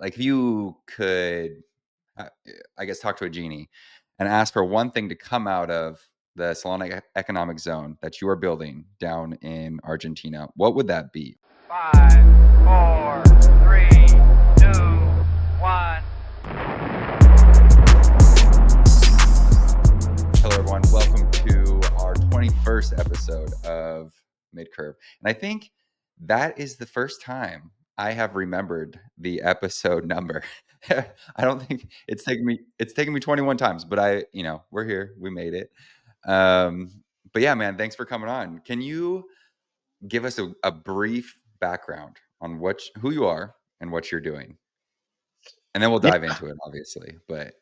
like if you could, uh, I guess, talk to a genie and ask for one thing to come out of the Solana Economic Zone that you are building down in Argentina, what would that be? 5, 4, 3, 2, 1. Hello, everyone. Welcome to our 21st episode of Mid-Curve. And I think that is the first time I have remembered the episode number. I don't think it's taken me 21 times, but we're here. We made it. But yeah, man, thanks for coming on. Can you give us a brief background on who you are and what you're doing? And then we'll Yeah, dive into it, obviously. But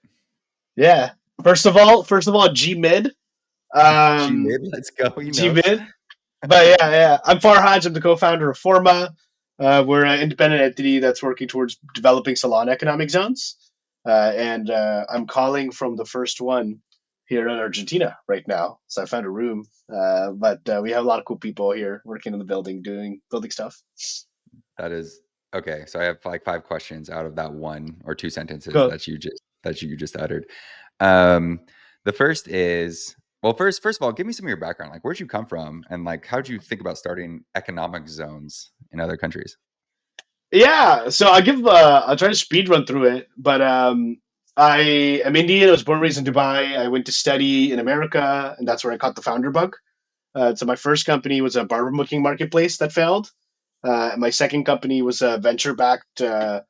yeah. First of all, G mid. Um, G-Mid, let's go. G mid. But yeah. I'm Farhaj. I'm the co-founder of Forma. We're an independent entity that's working towards developing Solana Economic Zones. And I'm calling from the first one here in Argentina right now. So I found a room. But we have a lot of cool people here working in the building, doing building stuff. That is okay. So I have like 5 questions out of that 1 or 2 sentences Cool. that you just uttered. Um, the first is, well, first of all, give me some of your background. Like, where'd you come from, and like, how'd you think about starting economic zones in other countries? Yeah, so I'll try to speed run through it, but I am Indian. I was born and raised in Dubai. I went to study in America, and that's where I caught the founder bug. So my first company was a barber booking marketplace that failed. My second company was a venture backed, it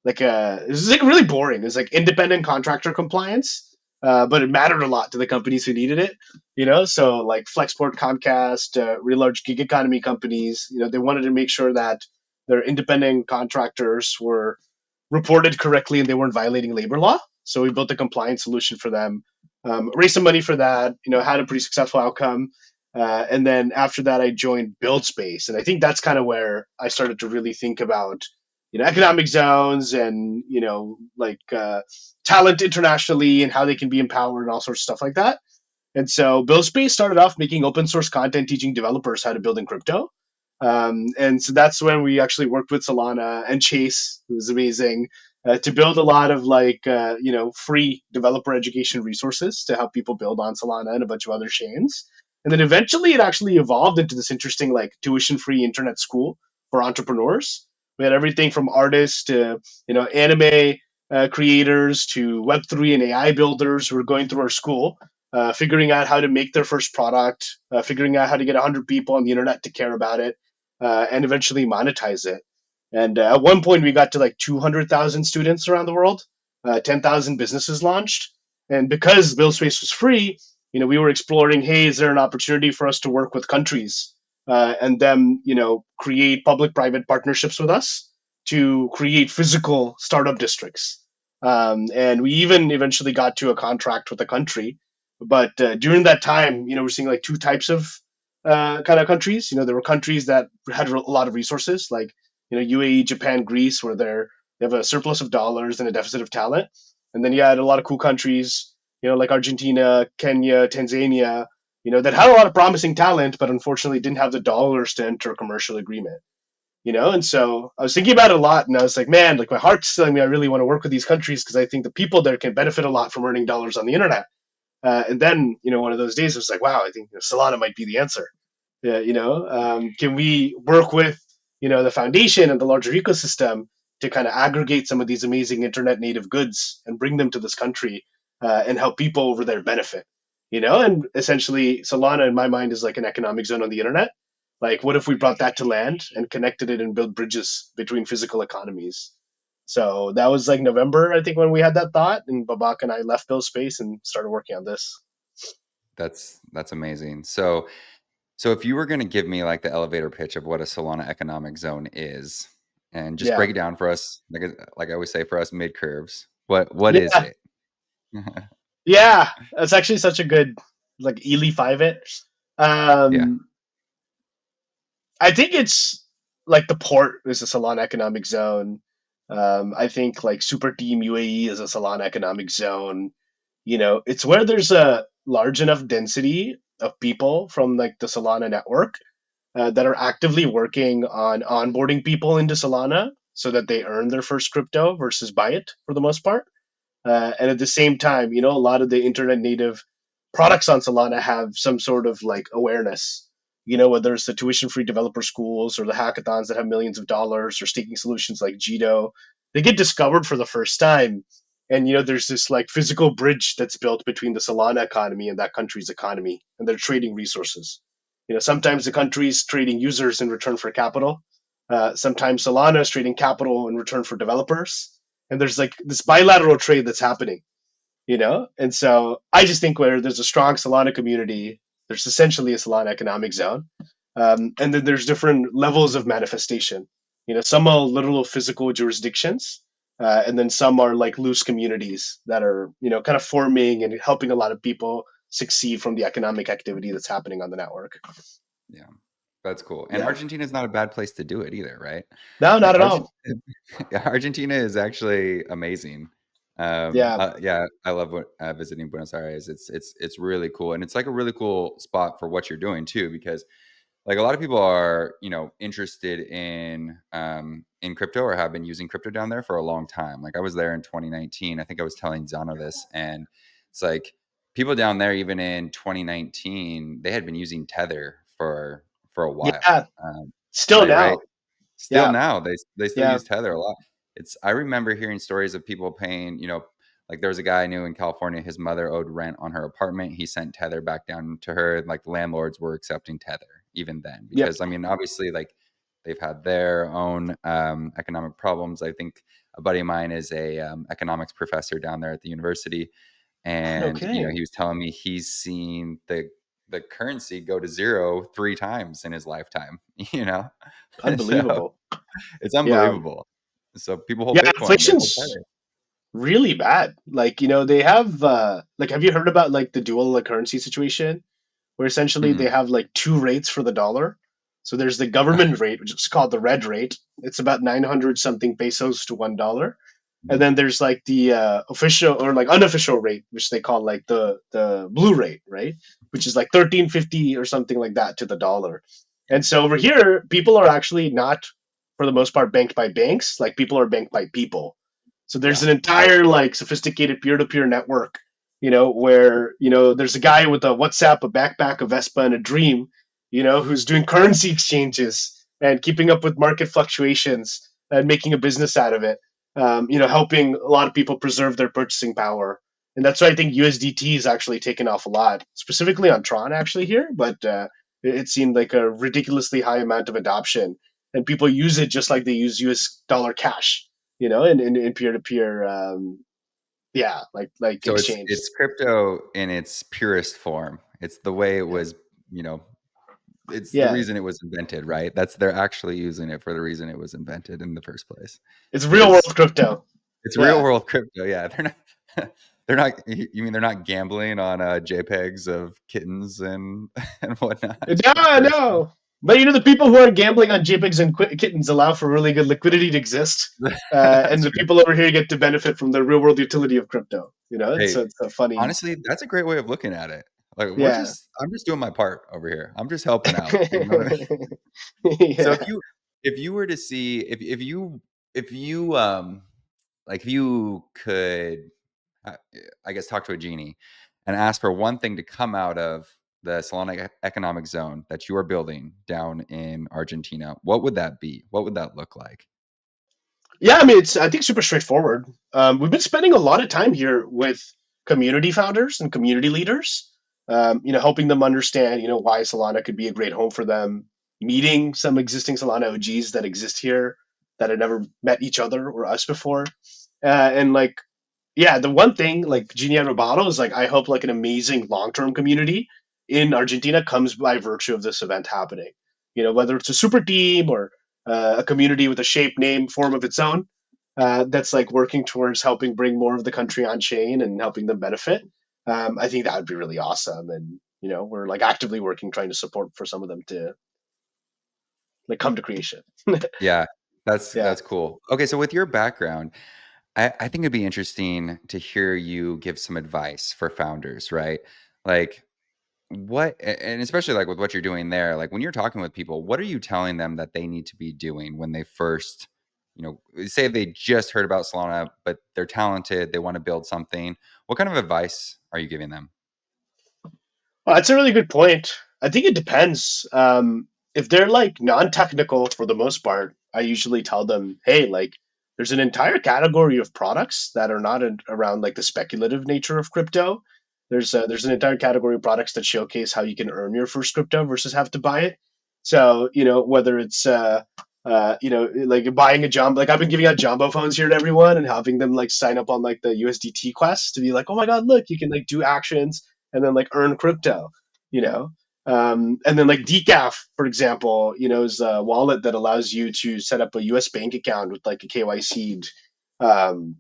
was like really boring. It was like independent contractor compliance, but it mattered a lot to the companies who needed it. So like Flexport, Comcast, really large gig economy companies. They wanted to make sure that their independent contractors were reported correctly and they weren't violating labor law. So we built a compliance solution for them, raised some money for that. Had a pretty successful outcome. And then after that, I joined BuildSpace, and I think that's kind of where I started to really think about economic zones and talent internationally and how they can be empowered and all sorts of stuff like that. And so BuildSpace started off making open source content teaching developers how to build in crypto. And so that's when we actually worked with Solana and Chase, who was amazing, to build a lot of free developer education resources to help people build on Solana and a bunch of other chains. And then eventually it actually evolved into this interesting like tuition free internet school for entrepreneurs. We had everything from artists to anime creators to Web3 and AI builders who were going through our school, figuring out how to make their first product, figuring out how to get 100 people on the internet to care about it, and eventually monetize it. And at one point, we got to like 200,000 students around the world, 10,000 businesses launched. And because BuildSpace was free, we were exploring, hey, is there an opportunity for us to work with countries and them, create public-private partnerships with us to create physical startup districts. And we even eventually got to a contract with a country. But during that time, we're seeing like 2 types of kind of countries. There were countries that had a lot of resources, like UAE, Japan, Greece, where they have a surplus of dollars and a deficit of talent. And then you had a lot of cool countries, like Argentina, Kenya, Tanzania, that had a lot of promising talent, but unfortunately didn't have the dollars to enter a commercial agreement. And so I was thinking about it a lot, and I was like, man, like my heart's telling me I really want to work with these countries because I think the people there can benefit a lot from earning dollars on the internet. And then, one of those days, I was like, wow, I think Solana might be the answer. Yeah, can we work with, the foundation and the larger ecosystem to kind of aggregate some of these amazing internet native goods and bring them to this country and help people over there benefit, and essentially Solana in my mind is like an economic zone on the internet. Like, what if we brought that to land and connected it and built bridges between physical economies? So that was like November, I think, when we had that thought, and Babak and I left BuildSpace and started working on this. That's amazing. So if you were going to give me like the elevator pitch of what a Solana Economic Zone is, and just Yeah. break it down for us, like I always say, for us mid curves, what is Yeah. it? Yeah. That's actually such a good, like, Ely 5 it. Yeah. Um, I think it's like the port is a Solana economic zone. I think like Super Team UAE is a Solana economic zone. It's where there's a large enough density of people from like the Solana network that are actively working on onboarding people into Solana. so that they earn their first crypto versus buy it for the most part. And at the same time, a lot of the internet native products on Solana have some sort of like awareness. Whether it's the tuition free developer schools or the hackathons that have millions of dollars or staking solutions like Jito, they get discovered for the first time. And there's this like physical bridge that's built between the Solana economy and that country's economy, and they're trading resources. Sometimes the country's trading users in return for capital. Sometimes Solana is trading capital in return for developers, and there's like this bilateral trade that's happening. And so I just think where there's a strong Solana community, there's essentially a Solana economic zone. And then there's different levels of manifestation. Some are literal physical jurisdictions, and then some are like loose communities that are kind of forming and helping a lot of people succeed from the economic activity that's happening on the network. Yeah, that's cool. And Yeah. Argentina is not a bad place to do it either, right? No, not Like at all. Argentina is actually amazing. Yeah. Yeah, I love visiting Buenos Aires. It's really cool, and it's like a really cool spot for what you're doing too, because like a lot of people are interested in crypto or have been using crypto down there for a long time. Like I was there in 2019. I think I was telling Zano this, and it's like people down there even in 2019 they had been using Tether for a while. Yeah. Still Right. now. Still Yeah. now, they still Yeah. use Tether a lot. I remember hearing stories of people paying, like there was a guy I knew in California, his mother owed rent on her apartment. He sent Tether back down to her. And like the landlords were accepting Tether even then, Yep. because I mean, obviously, like they've had their own economic problems. I think a buddy of mine is a economics professor down there at the university, No and kidding. he was telling me he's seen the currency go to zero 3 times in his lifetime. So Unbelievable. it's Yeah. unbelievable. So people hold Yeah. Bitcoin, they hold Inflation's Tether. really bad. Like, they have like have you heard about like the dual currency situation where essentially they Mm-mm. have like two rates for the dollar? So there's the government rate, which is called the red rate. It's about 900 something pesos to $1. And Mhm. then there's like the official or like unofficial rate, which they call like the blue rate, right? Which is like 13.50 or something like that to the dollar. Yeah. And so over here, people are actually not, for the most part, banked by banks. Like people are banked by people. So there's Yeah. an entire like sophisticated peer-to-peer network, where there's a guy with a WhatsApp, a backpack, a Vespa, and a dream, who's doing currency exchanges and keeping up with market fluctuations and making a business out of it. Helping a lot of people preserve their purchasing power. And that's why I think USDT is actually taken off a lot, specifically on Tron actually here, but it seemed like a ridiculously high amount of adoption. And people use it just like they use US dollar cash, in peer to peer, yeah, like So exchange. it's crypto in its purest form. It's the way it Yeah, was, you know, it's the yeah, reason it was invented, right? They're actually using it for the reason it was invented in the first place, it's which real world is crypto. it's real Yeah, world crypto. Yeah, they're not they're not you mean they're not gambling on JPEGs of kittens and and whatnot no, for a show? no. But the people who are gambling on JPEGs and kittens allow for really good liquidity to exist, and That's the true. people over here get to benefit from the real world utility of crypto. It's Hey, it's a funny, honestly, that's a great way of looking at it. Like yeah, I'm just doing my part over here. I'm just helping out. You know what I mean? So yeah. if you were to see if you like if you could uh, I guess talk to a genie and ask for one thing to come out of the Solana economic zone that you are building down in Argentina, what would that be? What would that look like? Yeah, I mean, it's I think super straightforward. We've been spending a lot of time here with community founders and community leaders, helping them understand, why Solana could be a great home for them, meeting some existing Solana OGs that exist here that had never met each other or us before, and like, yeah, the one thing like Genia Robato is like, I hope like an amazing long term community in Argentina comes by virtue of this event happening. Whether it's a super team or a community with a shape, name, form of its own, that's like working towards helping bring more of the country on chain and helping them benefit. I think that would be really awesome, and we're like actively working trying to support for some of them to like come to creation. Yeah, Yeah. that's cool. Okay, so with your background, I think it'd be interesting to hear you give some advice for founders, right? Like and especially like with what you're doing there, like when you're talking with people, what are you telling them that they need to be doing when they first say they just heard about Solana, but they're talented, they want to build something. What kind of advice are you giving them? Well, that's a really good point. I think it depends. If they're like non-technical for the most part, I usually tell them, hey, like there's an entire category of products that are not around like the speculative nature of crypto. There's an entire category of products that showcase how you can earn your first crypto versus have to buy it. So, whether it's like buying a jumbo, like I've been giving out jumbo phones here to everyone and having them like sign up on like the USDT quest to be like, oh my God, look, you can like do actions and then like earn crypto, you know. And then like Decaf, for example, is a wallet that allows you to set up a US bank account with like a KYC'd, um,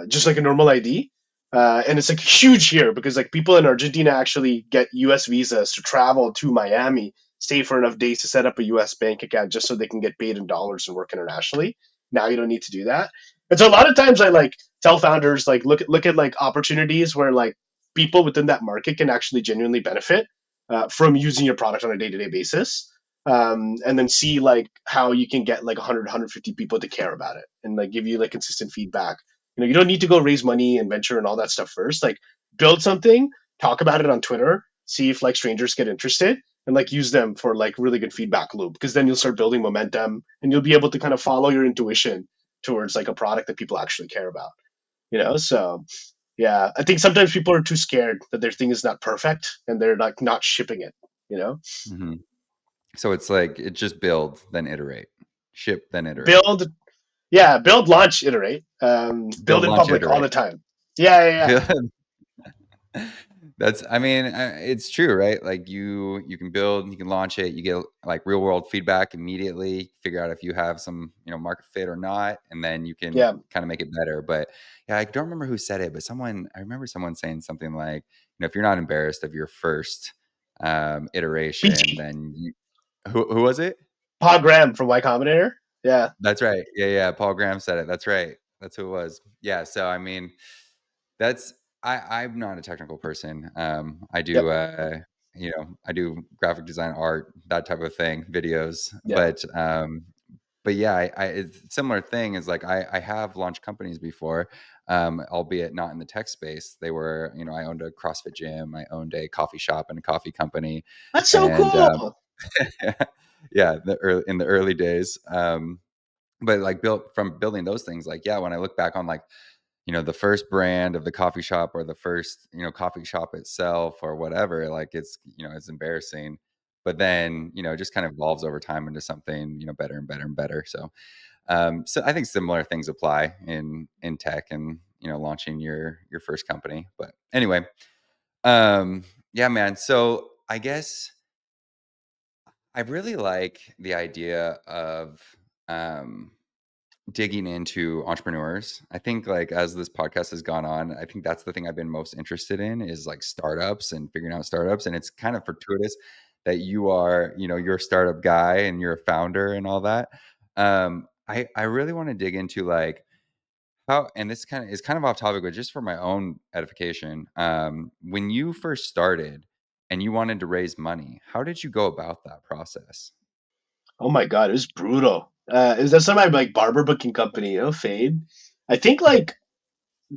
just like a normal ID. And it's like huge here because like people in Argentina actually get US visas to travel to Miami, stay for enough days to set up a US bank account just so they can get paid in dollars and work internationally. Now you don't need to do that. And so a lot of times I like tell founders like look at like opportunities where like people within that market can actually genuinely benefit from using your product on a day-to-day basis, and then see like how you can get like 100 people to care about it and like give you like consistent feedback. You don't need to go raise money and venture and all that stuff first. Like build something, talk about it on Twitter, see if like strangers get interested, and like use them for like really good feedback loop, because then you'll start building momentum and you'll be able to kind of follow your intuition towards like a product that people actually care about. So yeah, I think sometimes people are too scared that their thing is not perfect and they're like not shipping it, you know? Hmm. So it's like it just build, then iterate, ship, then iterate, Build, yeah, build, launch, iterate. build, Build in launch, public all iterate. the time. Yeah, yeah, That's, I mean, it's true, right? Like you can build, you can launch it, you get like real world feedback immediately, figure out if you have some, market fit or not, and then you can yeah. kind of make it better. But yeah, I don't remember who said it, but I remember someone saying something like, if you're not embarrassed of your first iteration, BT, then who was it? Paul Graham from Y Combinator. Yeah, That's right. Yeah, yeah. Paul Graham said it. That's right. That's who it was. Yeah. So I mean, that's I'm not a technical person. I do yep, I do graphic design, art, that type of thing, videos. yeah. But yeah, it's similar thing is like I have launched companies before, albeit not in the tech space. They were, I owned a CrossFit gym, I owned a coffee shop and a coffee company, That's so and cool. yeah, in the early days. But like building those things, like yeah, when I look back on like the first brand of the coffee shop or the first coffee shop itself or whatever, like it's embarrassing, but then it just kind of evolves over time into something better and better and better. So I think similar things apply in tech and launching your first company. But anyway, yeah, man. So I guess I really like the idea of um digging into entrepreneurs. I think like as this podcast has gone on, I think that's the thing I've been most interested in is like startups and figuring out startups. And it's kind of fortuitous that you are, you're a startup guy and you're a founder and all that. I really want to dig into like how, and this kind of is kind of off topic, but just for my own edification, when you first started and you wanted to raise money, how did you go about that process? Oh my God, it was brutal. Is that some of my like barber booking company, Fade? I think like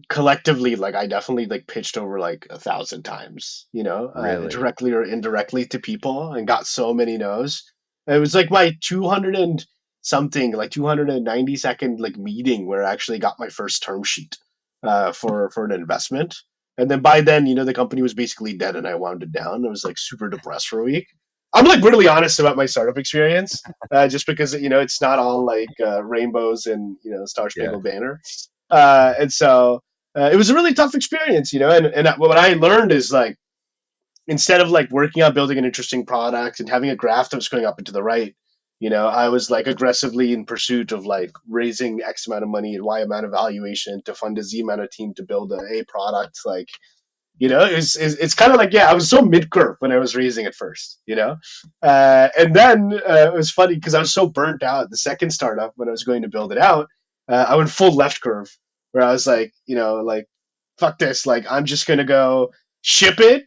collectively, like I definitely like pitched over like 1,000 times, Really? directly or indirectly to people and got so many no's. It was like my 200 and something, like 290-second like meeting where I actually got my first term sheet for an investment. And then by then, the company was basically dead and I wound it down. I was like super depressed for a week. I'm like brutally honest about my startup experience, just because it's not all like rainbows and Star Yeah. Spangled Banner. And so it was a really tough experience, and what I learned is like instead of like working on building an interesting product and having a graph that was going up and to the right, I was like aggressively in pursuit of like raising X amount of money and Y amount of valuation to fund a Z amount of team to build a product. Like, it's kind of like, yeah, I was so mid curve when I was raising it first, and then it was funny because I was so burnt out. The second startup, when I was going to build it out, I went full left curve where I was like, like, fuck this. Like, I'm just going to go ship it,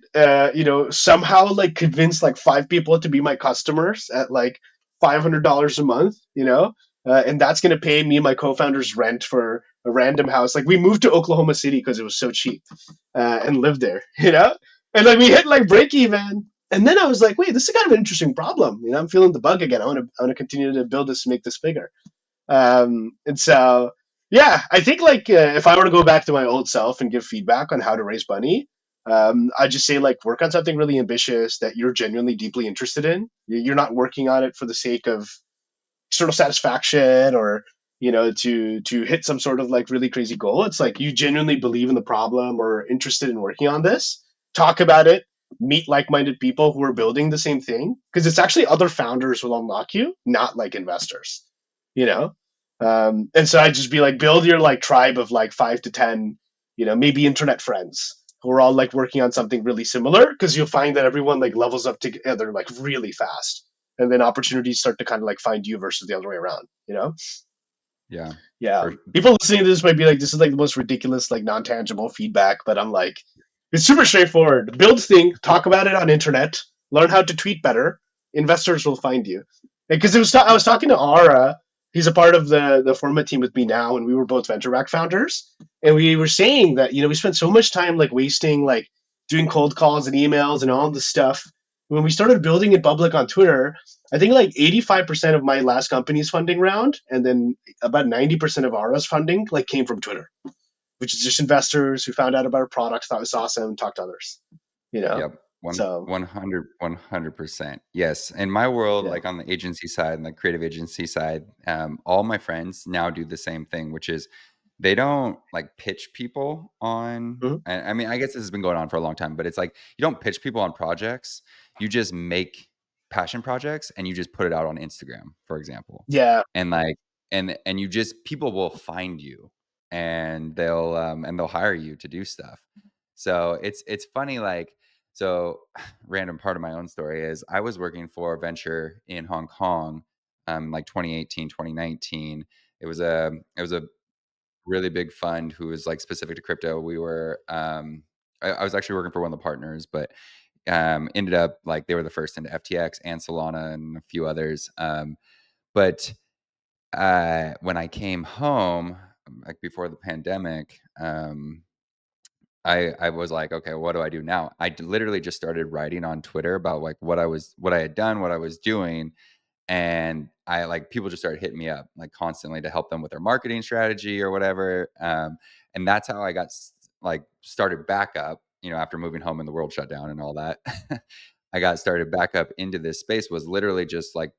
somehow like convince like five people to be my customers at like $500 a month, and that's going to pay me and my co-founders rent for a random house. Like we moved to Oklahoma City because it was so cheap, and lived there, and like we hit like break even. And then I was like, wait, this is kind of an interesting problem. I'm feeling the bug again. I want to continue to build this and make this bigger. And so, yeah, I think like if I were to go back to my old self and give feedback on how to raise money, I'd just say like work on something really ambitious that you're genuinely deeply interested in. You're not working on it for the sake of external satisfaction or to hit some sort of like really crazy goal. It's like you genuinely believe in the problem or interested in working on this. Talk about it. Meet like-minded people who are building the same thing, because it's actually other founders will unlock you, not like investors. You know, and so I'd just be like, build your like tribe of like 5 to 10, maybe internet friends who are all like working on something really similar, because you'll find that everyone like levels up together like really fast, and then opportunities start to kind of like find you versus the other way around. Yeah. Yeah, For people listening to this might be like, this is like the most ridiculous like non-tangible feedback, but I'm like, it's super straightforward. Build thing, talk about it on internet, learn how to tweet better, investors will find you. Because I was talking to Ara, he's a part of the Forma team with me now, and we were both venture back founders, and we were saying that we spent so much time like wasting like doing cold calls and emails and all this stuff. When we started building it public on Twitter, I think like 85% of my last company's funding round, and then about 90% of Ara's funding like came from Twitter, which is just investors who found out about our product, thought it was awesome, talked to others. You know, Yep. One so 100%. Yes. In my world, yeah. like on the agency side and the creative agency side, all my friends now do the same thing, which is they don't like pitch people on. Mhm. And I mean, I guess this has been going on for a long time, but it's like you don't pitch people on projects. You just make passion projects and you just put it out on Instagram, for example. Yeah, And like and you just people will find you and they'll hire you to do stuff. So it's funny, like, so random part of my own story is I was working for a venture in Hong Kong, like 2018, 2019. It was a really big fund who was like specific to crypto. We were I was actually working for one of the partners, but ended up like they were the first into FTX and Solana and a few others. But when I came home, like before the pandemic, I was like, okay, what do I do now? Literally just started writing on Twitter about like what I had done, what I was doing, and I like people just started hitting me up like constantly to help them with their marketing strategy or whatever. And that's how I got like started back up. After moving home and the world shut down and all that, I got started back up into this space. Was literally just like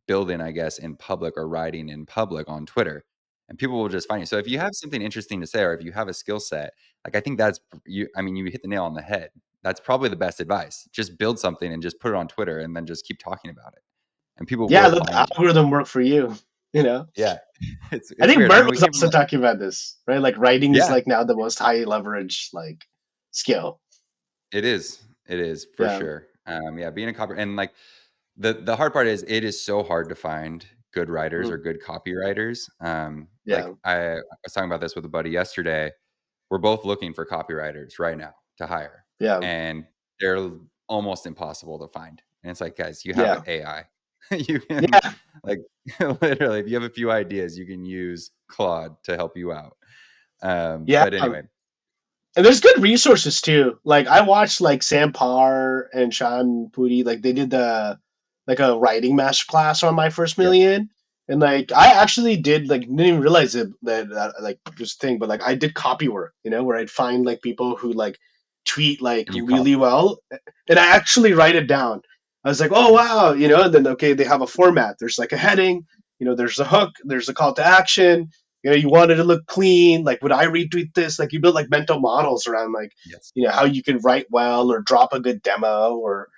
building, I guess, in public or writing in public on Twitter, and people will just find you. So if you have something interesting to say, or if you have a skill set, like I think that's you. I mean, you hit the nail on the head. That's probably the best advice. Just build something and just put it on Twitter, and then just keep talking about it, and people yeah. will Let the find you. algorithm work for you. You know, Yeah, I it's think weird. I Bert mean, we was came from also talking about this, right? Like writing is yeah, like now the most high leverage like skill. it is. It is for Yeah, sure. Yeah, being a copy and like the hard part is it is so hard to find good writers mhm, or good copywriters. Like yeah, I was talking about this with a buddy yesterday. We're both looking for copywriters right now to hire, yeah, and they're almost impossible to find. And it's like, guys, you have yeah, AI. You can yeah, like literally, if you have a few ideas, you can use Claude to help you out. yeah. But anyway, And there's good resources too. Like I watched like Sam Parr and Sean Puri, like they did the like a writing master class on My First yep. Million. And like I actually did like didn't even realize it that like this thing, but like I did copy work, where I'd find like people who like tweet like And you really copy. well, and I actually write it down. I was like, oh Yes. wow, and then okay, they have a format. There's like a heading, there's a hook, there's a call to action. You want it to look clean. Like, would I retweet this? Like, you build like mental models around like, Yes. how you can write well or drop a good demo or,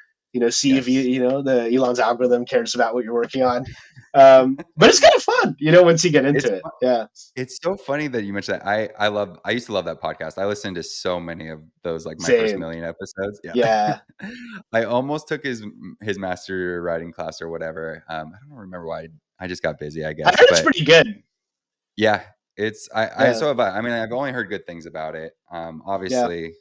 see if Yes. the Elon's algorithm cares about what you're working on. But it's kind of fun, once you get It's into it. Yeah. It's so funny that you mentioned that. I used to love that podcast. I listened to so many of those, like, My First Same. Million episodes. Yeah. Yeah. I almost took his master writing class or whatever. I don't remember why. I just got busy, I I guess. heard it's But pretty good. yeah, it's I Yeah. so have I. I mean, I've only heard good things about it. Yeah. Obviously,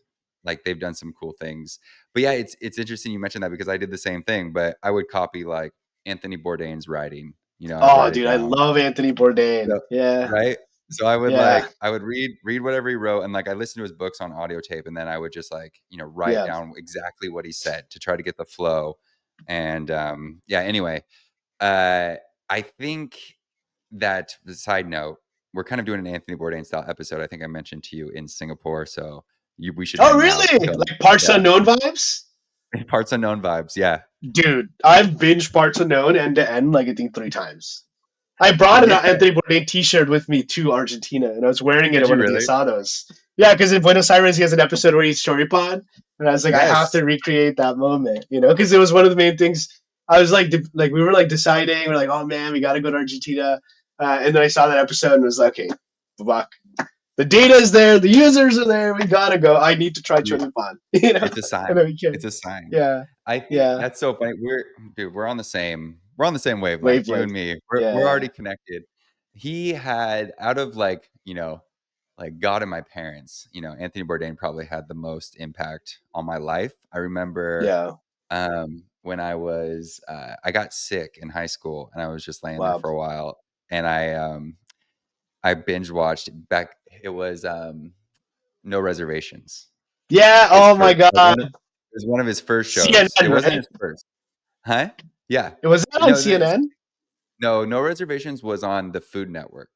like, they've done some cool things. But yeah, it's interesting you mentioned that because I did the same thing, but I would copy, like, Anthony Bourdain's writing. I would Oh, write it dude, I down. love Anthony Bourdain. So Yeah, right? So yeah, I would read whatever he wrote, and, like, I listened to his books on audio tape, and then I would just, like, write yeah. down exactly what he said to try to get the flow, and, yeah, anyway, uh, I think that the side note, we're kind of doing an Anthony Bourdain style episode, I think I mentioned to you in Singapore, so we should Oh, hang out, really? film Like Parts yeah. Unknown vibes? Parts Unknown vibes, yeah. Dude, I've binged Parts Unknown end to end like I think 3 times. I brought an Yeah. Anthony Bourdain T-shirt with me to Argentina, and I was wearing it Did at you one of the really? asados. Yeah, because in Buenos Aires he has an episode where he's story pod, and I was like, I have Yes. to recreate that moment, because it was one of the main things. I was like we were like deciding, we're like, oh man, we got to go to Argentina, and then I saw that episode and was like, okay, fuck, the data is there, the users are there, we gotta go. I need to try You Choripán, It's a and sign. then we can, It's a sign. yeah, I think yeah, that's so funny. We're on the same wavelength, you and wavelength, me. We're yeah, already connected. He had out of like God and my parents, Anthony Bourdain probably had the most impact on my life. I remember yeah, when I got sick in high school and I was just laying there wow. for a while and I binge watched back it was No Reservations. Yeah, His oh my first like god. it was one of his first shows. It CNN, wasn't right? his first. Huh? Yeah. It was that on No, there's CNN? no, No Reservations was on the Food Network.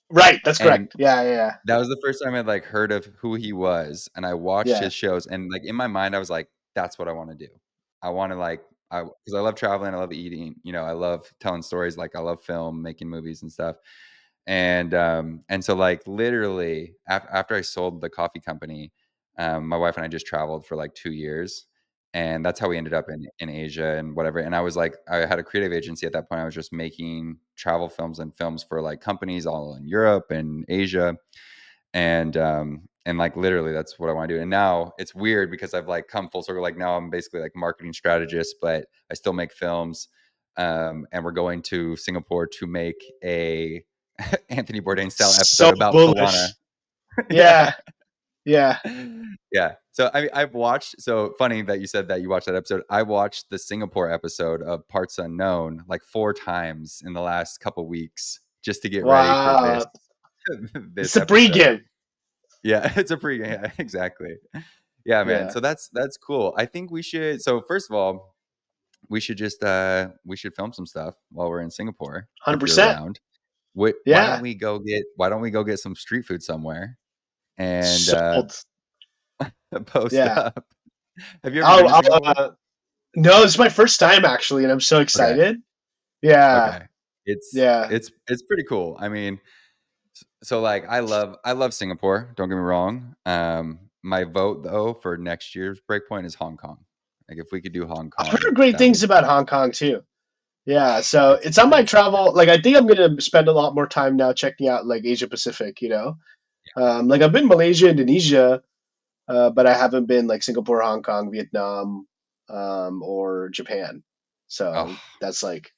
Right, that's And correct. Yeah, yeah, that was the first time I'd, like, heard of who he was, and I watched yeah. his shows, and, like, in my mind, I was like, "That's what I wanna do." I wanna, like because I love traveling, I love eating, I love telling stories, like, I love film, making movies and stuff. And so, like, literally after I sold the coffee company, my wife and I just traveled for like 2 years, and that's how we ended up in Asia and whatever, and I was like I had a creative agency at that point, I was just making travel films and films for, like, companies all in Europe and Asia, and, like, literally that's what I wanna do, and now it's weird because I've, like, come full circle, like, now I'm basically, like, marketing strategist, but I still make films, and we're going to Singapore to make a Anthony Bourdain style episode So about Solana. bullish. Yeah. Yeah, yeah. Yeah. So, I mean, I've watched so funny that you said that you watched that episode. I watched the Singapore episode of Parts Unknown, like, 4 times in the last couple weeks just to get ready for this Wow. It's this a episode. pregame. Yeah, it's a pre yeah, exactly. Yeah, man. Yeah. So that's cool. I think we should first of all, we should just, we should film some stuff while we're in Singapore if you're 100%. around. Yeah. Why don't we go get some street food somewhere and, Sold. post Yeah. up. Have you ever been I'll, to I'll, Singapore? no, it's my first time actually, and I'm so Okay, excited. Yeah. okay. It's Yeah. it's it's pretty cool. I mean, so, like, I love Singapore, don't get me wrong. My vote, though, for next year's Breakpoint is Hong Kong. Like, if we could do Hong I've Kong, heard great that would things about Hong Kong too. Yeah, so it's it's on my it's travel. Like, I think I'm gonna spend a lot more time now checking out like Asia Pacific. Like I've been Malaysia, Indonesia, but I haven't been like Singapore, Hong Kong, Vietnam, or Japan. oh, So that's like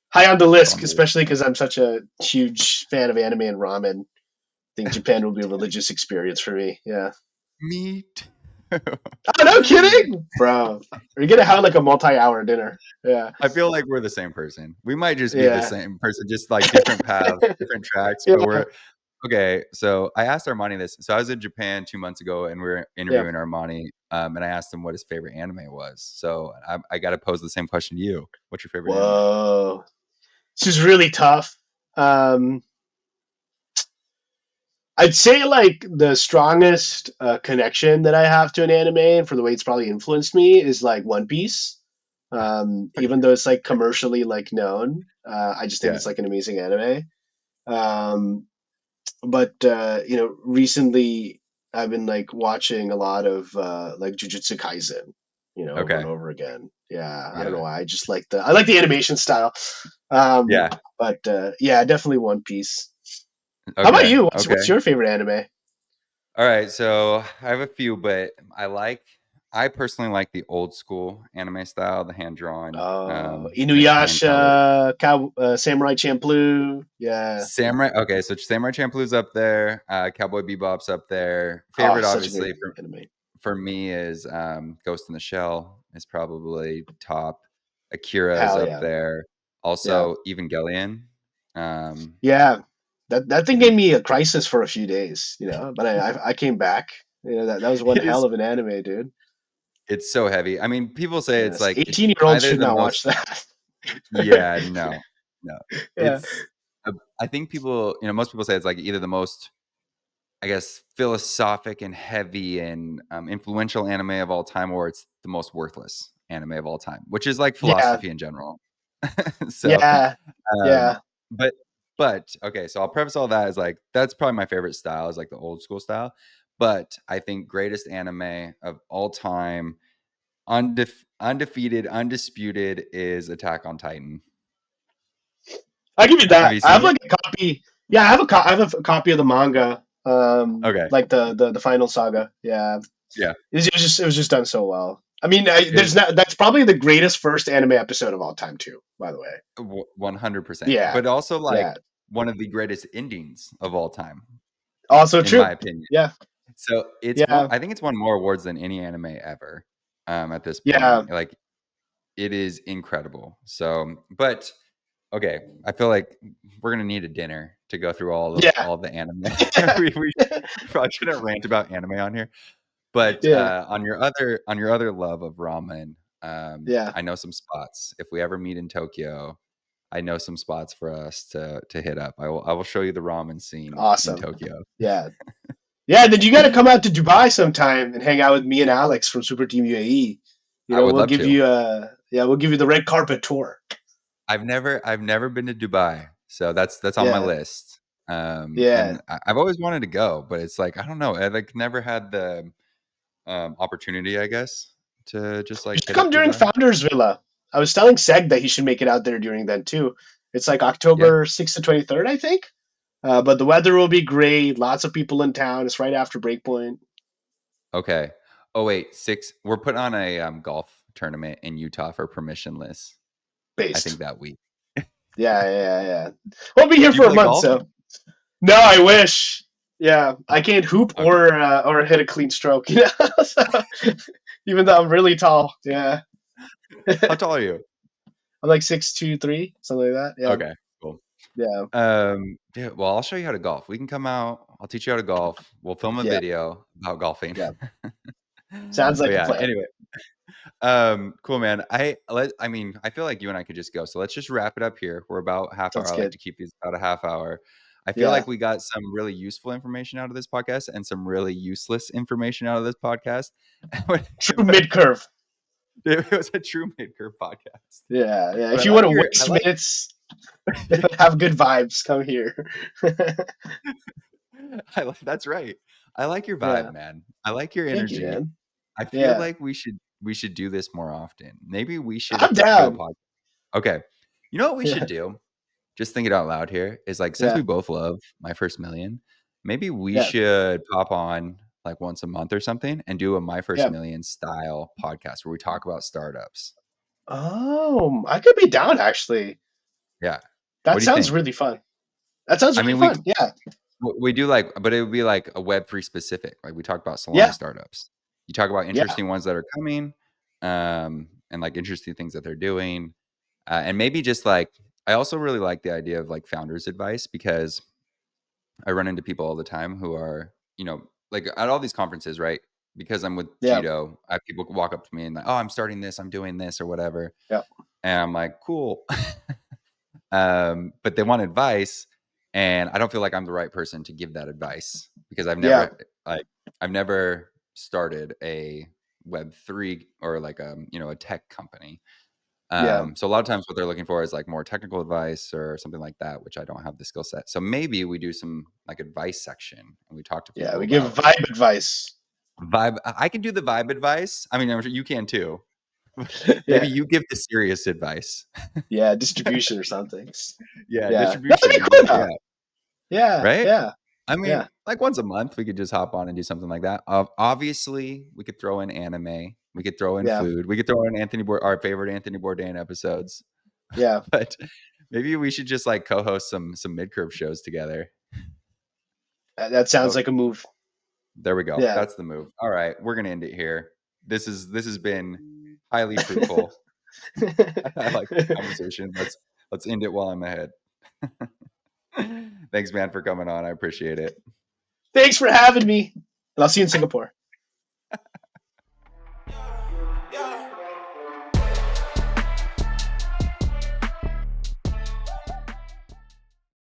high on the it's list, on the list. especially because I'm such a huge fan of anime and ramen. I think Japan will be a religious experience for me. Yeah. Me too. Oh, no kidding, bro. We're gonna have like a multi-hour dinner. Yeah. I feel like we're the same person. We might just be the Yeah. same person, just, like, different paths, different tracks, but Yeah. we're okay, so I asked Armani this. So I was in Japan 2 months ago, and we were Yeah. interviewing Armani, and I asked him what his favorite anime was. So I gotta pose the same question to you. What's your favorite anime? Whoa. This is really tough. Um, I'd say like the strongest connection that I have to an anime, and for the way it's probably influenced me, is like One Piece. Even though it's like commercially like known, I just think Yeah. it's like an amazing anime. Um, but recently I've been like watching a lot of like Jujutsu Kaisen, over and Okay. over again. Yeah, I don't know Yeah. why. I like the animation style. Um, Yeah. but yeah, definitely One Piece. How about Okay. you? What's Okay. your favorite anime? Alright, so I have a few, but I personally like the old school anime style, the hand drawn, like hand-colored. Samurai Champloo. Yeah. Samurai okay, so Samurai Champloo's up there, Cowboy Bebop's up there. Oh, Favorite, such a obviously, great anime. for me is, Ghost in the Shell is probably top. Akira is Hell up yeah. there. Yeah. Also, Evangelion. Um, Yeah. That thing and gave me a crisis for a few days, but I came back. That was one it hell is of an anime, dude. it's so heavy. I mean, people say it's Yes. like it's 18-year-olds either should the not most watch that. yeah, no. No. Yeah. It's I think people, most people say it's like either the most, I guess, philosophic and heavy and influential anime of all time, or it's the most worthless anime of all time, which is like Yeah. philosophy in general. So, Yeah. um, Yeah. but okay, so I'll preface all that as like that's probably my favorite style is like the old school style. But I think greatest anime of all time, undefeated, undisputed, is Attack on Titan. I'll give you Have that. you I seen have it? like a copy. Yeah, I have a copy of the manga. Okay, Like the final saga. Yeah. yeah, It was just done so well. I mean, it that's probably the greatest first anime episode of all time too, by the way. 100%. Yeah. But also like Yeah. one of the greatest endings of all time, Also in my true. opinion. Yeah. So it's one. Yeah. I think it's won more awards than any anime ever. At this point, Yeah. like it is incredible. So, but okay, I feel like we're gonna need a dinner to go through Yeah. all the anime. We probably shouldn't rant about anime on here. But Yeah. on your other love of ramen, Yeah. I know some spots. If we ever meet in Tokyo, I know some spots for us to hit up. I will show you the ramen scene in Awesome. Tokyo. Yeah. Yeah, then you got to come out to Dubai sometime and hang out with me and Alex from Super Team UAE. I would We'll love give to. you we'll give you the red carpet tour. I've never been to Dubai, so that's on my Yeah. list. Yeah. And I've always wanted to go, but it's like I don't know. I like never had the opportunity, I guess, to just You like should hit come up during Dubai. Founders Villa. I was telling Seg that he should make it out there during then too. It's like Yeah. October 6th to 23rd, I think. But the weather will be great. Lots of people in town. It's right after Breakpoint. Okay. Oh wait, six. We're put on a golf tournament in Utah for permissionless. I think Based. that week. Yeah. We'll be here Do you for a play month, golf? so. No, I wish. Yeah, I can't hoop Okay. or hit a clean stroke. So, even though I'm really tall. Yeah, How tall are you? I'm like 6'2", 6'3", something like that. Yeah, Okay, cool. yeah, Yeah, well, I'll show you how to golf. We can come out. I'll teach you how to golf. We'll film a yeah, video about golfing. yeah. Sounds But like a yeah, plan. anyway, cool, man. I mean, I feel like you and I could just go. So let's just wrap it up here. We're about half hour. Sounds I like good. to keep these about a half hour. I feel Yeah, like we got some really useful information out of this podcast and some really useless information out of this podcast. true mid curve. It was a true mid-curve podcast. Yeah. But If you want to waste I minutes, have good vibes, come here. like that's right. I like your vibe, Yeah, man. I like your thank you, energy. man. I feel Yeah, like we should do this more often. Maybe we should I'm do a down. podcast. Okay. You know what we should Yeah, do? Just think it out loud here. Is like since we yeah, both love My First Million, maybe we yeah, should pop on like once a month or something and do a My First yeah. Million style podcast where we talk about startups. Oh, I could be down actually. Yeah. What That do you sounds think? really fun. That sounds I really mean, fun. Yeah, we do like, but it would be like a Web3 specific. Like we talk about Solana yeah, startups. You talk about yeah, interesting ones that are coming, and like interesting things that they're doing, and maybe just like I also really like the idea of like founders advice because I run into people all the time who are like at all these conferences, right? Because I'm with yeah, Jito, I have people walk up to me and like, oh, I'm starting this, I'm doing this or whatever, yeah, and I'm like, cool. But they want advice, and I don't feel like I'm the right person to give that advice because yeah, I've never started a Web3 or like a tech company. yeah, So a lot of times what they're looking for is like more technical advice or something like that, which I don't have the skill set. So maybe we do some like advice section and we talk to yeah. people We give about vibe advice. vibe. I can do the vibe advice. I mean, I'm sure you can too. Maybe Yeah, you give the serious advice. yeah. Distribution or something. Yeah, Yeah, that'd be distribution. cool Yeah, though. Yeah, right? yeah, I mean, yeah, like once a month, we could just hop on and do something like that. Obviously, we could throw in anime. We could throw in yeah, food. We could throw in our favorite Anthony Bourdain episodes. yeah. But maybe we should just like co-host some mid-curve shows together. That sounds Oh, like a move. there we go. Yeah. That's the move. All right, we're gonna end it here. This has been highly fruitful. I like this conversation. Let's end it while I'm ahead. Thanks, man, for coming on. I appreciate it. Thanks for having me. And I'll see you in Singapore.